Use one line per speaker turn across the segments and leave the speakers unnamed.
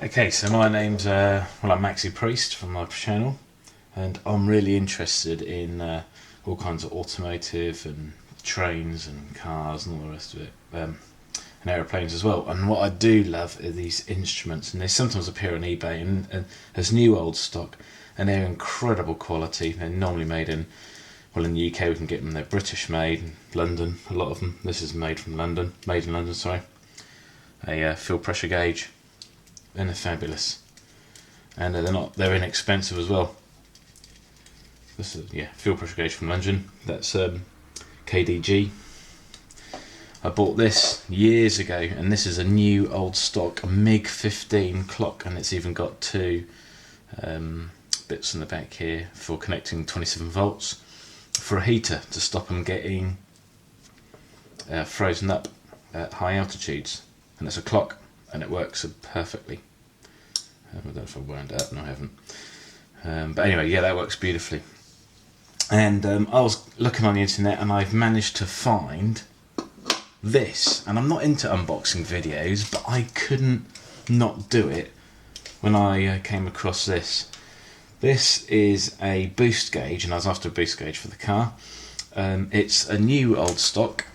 Okay, so my name's I'm Maxi Priest from my channel, and I'm really interested in all kinds of automotive and trains and cars and all the rest of it, and aeroplanes as well. And what I do love are these instruments, and they sometimes appear on eBay and as new old stock, and they're incredible quality. They're normally made in the UK we can get them. They're British made, in London, a lot of them. This is made in London, sorry. A field pressure gauge. And they're fabulous, and they're inexpensive as well. This is field pressure gauge from London. That's KDG. I bought this years ago, and this is a new old stock MiG 15 clock, and it's even got two bits in the back here for connecting 27 volts for a heater to stop them getting frozen up at high altitudes. And it's a clock, and it works perfectly. I don't know if I wound it up. No, I haven't. But anyway, yeah, that works beautifully. And I was looking on the internet, and I've managed to find this. And I'm not into unboxing videos, but I couldn't not do it when I came across this. This is a boost gauge, and I was after a boost gauge for the car. It's a new old stock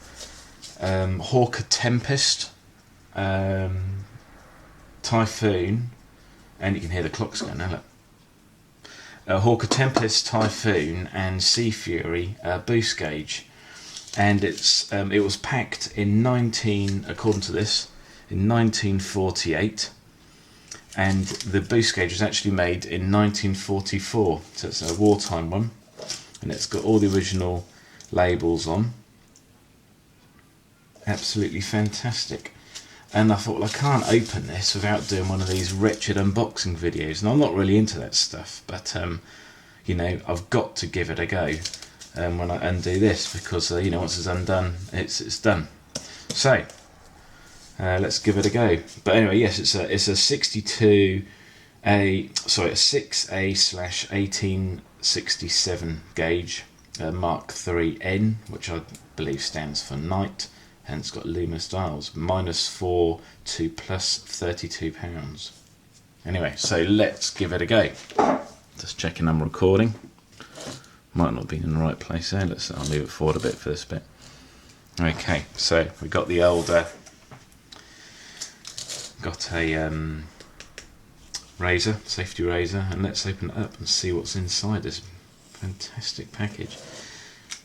Hawker Tempest Typhoon, and you can hear the clocks going now, look. Hawker Tempest Typhoon and Sea Fury boost gauge, and it was packed in according to this, in 1948, and the boost gauge was actually made in 1944, so it's a wartime one, and it's got all the original labels on. Absolutely fantastic. And I thought, well, I can't open this without doing one of these wretched unboxing videos. And I'm not really into that stuff, but you know, I've got to give it a go when I undo this, because you know, once it's undone, it's done. So let's give it a go. But anyway, yes, it's a 6A/1867 gauge, Mark 3N, which I believe stands for night. And it's got luminous dials, -4 to +32 pounds. Anyway, so let's give it a go. Just checking I'm recording. Might not be in the right place there. I'll move it forward a bit for this bit. Okay, so we've got the old, razor, safety razor, and let's open it up and see what's inside this fantastic package.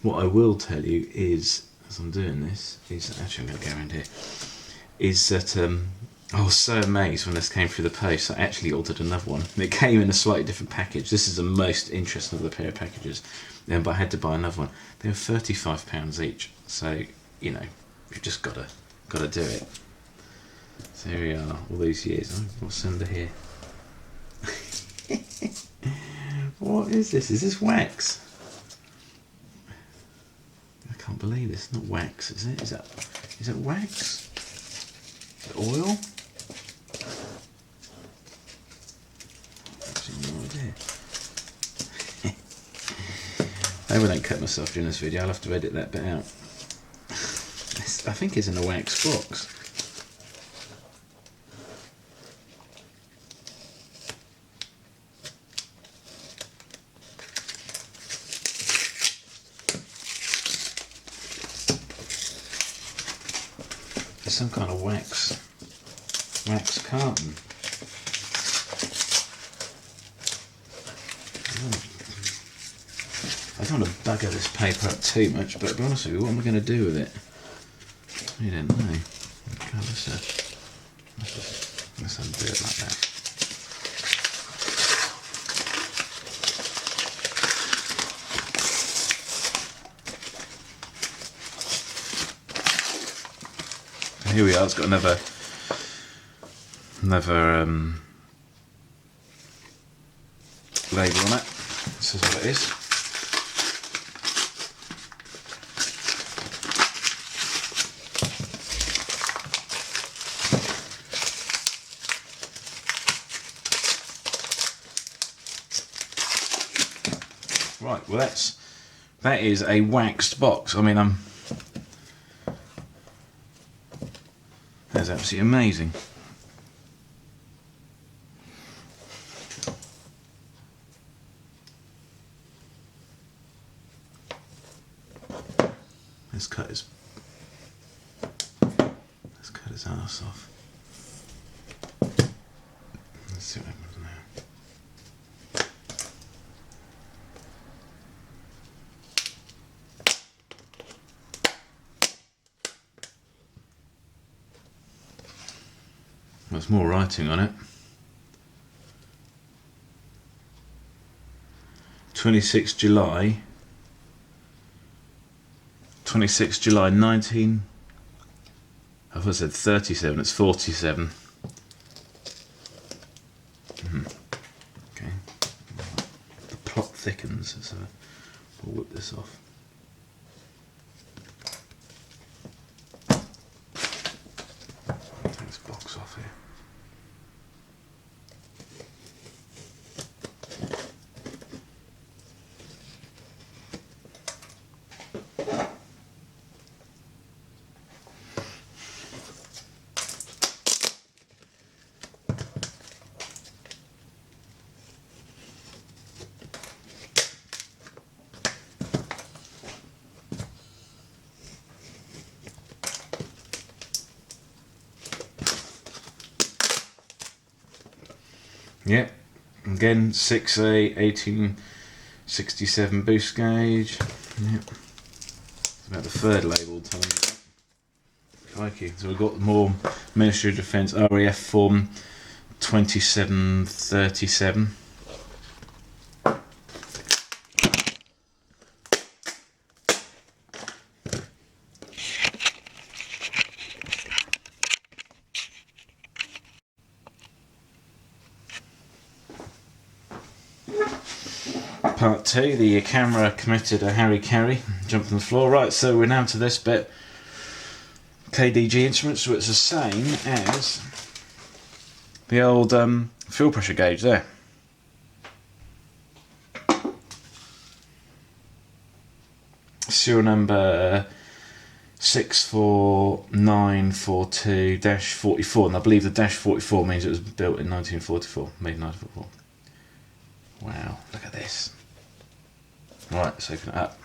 What I will tell you is, as I'm doing this, actually I'm going to go around here, is that I was so amazed when this came through the post. I actually ordered another one. It came in a slightly different package. This is the most interesting of the pair of packages, but I had to buy another one. They were £35 each, so you know, you've just got to do it. So here we are, all these years. Oh, what's under here? What is this? Is this wax? I can't believe this. Not wax, is it? Is it wax? Is it oil? Actually, no idea. I hope I don't cut myself during this video. I'll have to edit that bit out. I think it's in a wax box. Some kind of wax carton. I don't want to bugger this paper up too much, but to be honest with you, what am I going to do with it? I don't know. God, let's undo it like that. Here we are. It's got another label on it. This is what it is. Right. Well, that is a waxed box. I mean, that's absolutely amazing. his arse off. Let's see what happens now. There's more writing on it. 26 July 19... I thought I said 37, it's 47. Okay. The plot thickens, so we'll whip this off. Take this box off here. Yeah, again 6A 1867 boost gauge. Yeah, it's about the third label telling me that. Crikey, so we've got more Ministry of Defence RAF form 2737. Part 2, the camera committed a harry-carry, jumped on the floor. Right, so we're now to this bit. KDG instruments, so it's the same as the old fuel pressure gauge there. Serial number 64942-44, and I believe the -44 means it was built in 1944, made in 1944. Wow, look at this. Right, let's open it up.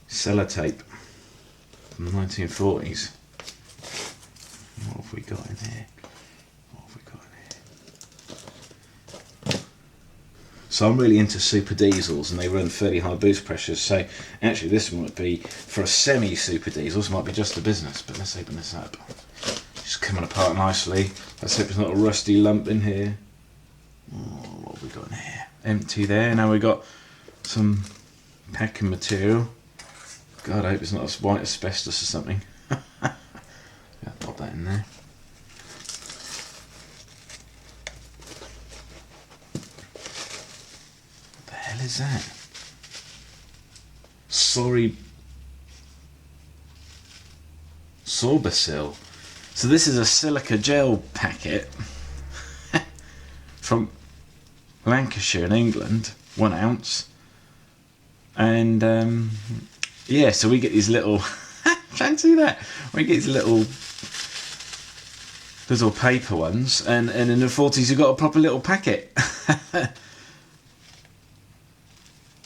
Sellotape from the 1940s. What have we got in here? So I'm really into super diesels, and they run fairly high boost pressures, so actually this might be, for a semi-super diesel, this might be just a business, but let's open this up. It's coming apart nicely. Let's hope there's not a rusty lump in here. Oh, what have we got in here? Empty there. Now we've got some packing material. God, I hope it's not white asbestos or something. Yeah, pop that in there. What the hell is that? Sorbicil. So this is a silica gel packet from Lancashire in England, 1 ounce, and yeah, so we get these little fancy that, we get these little paper ones, and in the 40s you got a proper little packet.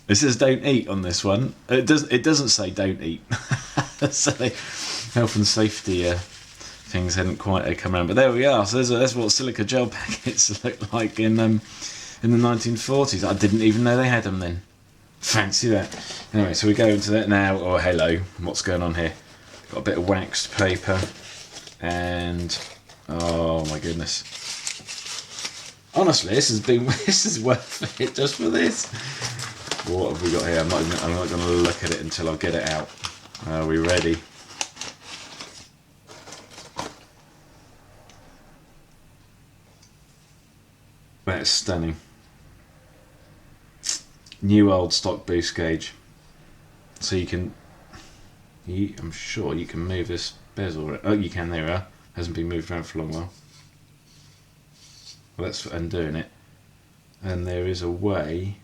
It says don't eat on this one. It doesn't say don't eat. So health and safety things hadn't quite come around, but there we are. So that's what silica gel packets look like in the 1940s. I didn't even know they had them then. Fancy that. Anyway, so we go into that now. Oh, hello. What's going on here? Got a bit of waxed paper, and oh my goodness. Honestly, this is worth it just for this. What have we got here? I'm not going to look at it until I get it out. Are we ready? That's stunning. New old stock boost gauge. So I'm sure you can move this bezel. Oh, you can. There we are. Hasn't been moved around for a long while. Well, that's undoing it. And there is a way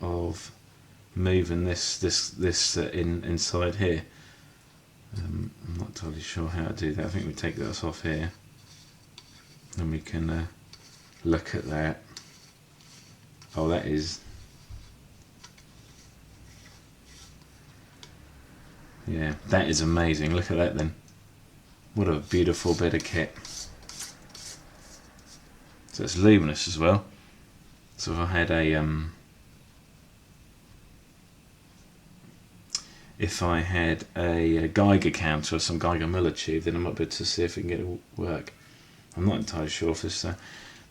of moving this inside here. I'm not totally sure how to do that. I think we take this off here, and we can look at that. Oh, that is Yeah, that is amazing. Look at that then. What a beautiful bit of kit. So it's luminous as well. So if I had a Geiger counter or some Geiger Miller tube, then I might be able to see if we can get it to work. I'm not entirely sure if this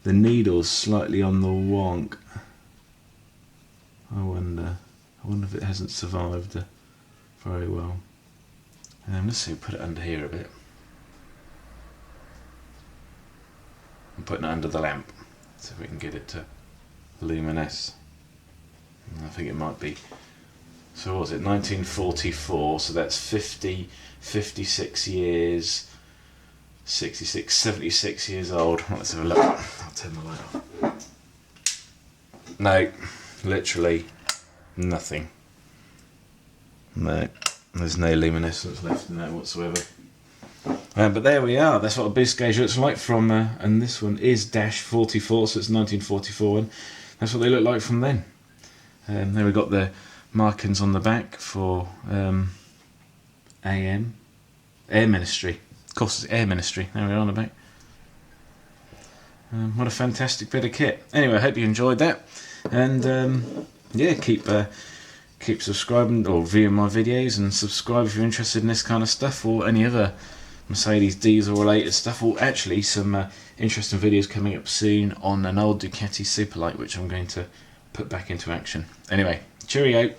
the needle's slightly on the wonk. I wonder if it hasn't survived very well. Let's see, put it under here a bit. I'm putting it under the lamp so we can get it to luminesce. I think it might be. So what was it? 1944. So that's 56 years. 66, 76 years old. Let's have a look. I'll turn the light off. No, literally nothing. No, there's no luminescence left in that whatsoever. But there we are. That's what a boost gauge looks like from, and this one is -44, so it's 1944 one. That's what they look like from then. There we got the markings on the back for AM, Air Ministry. Of course, it's Air Ministry. There we are on the back. What a fantastic bit of kit. Anyway, I hope you enjoyed that, and yeah, keep subscribing or viewing my videos, and subscribe if you're interested in this kind of stuff or any other Mercedes diesel related stuff, or actually some interesting videos coming up soon on an old Ducati Superlight which I'm going to put back into action. Anyway, cheerio.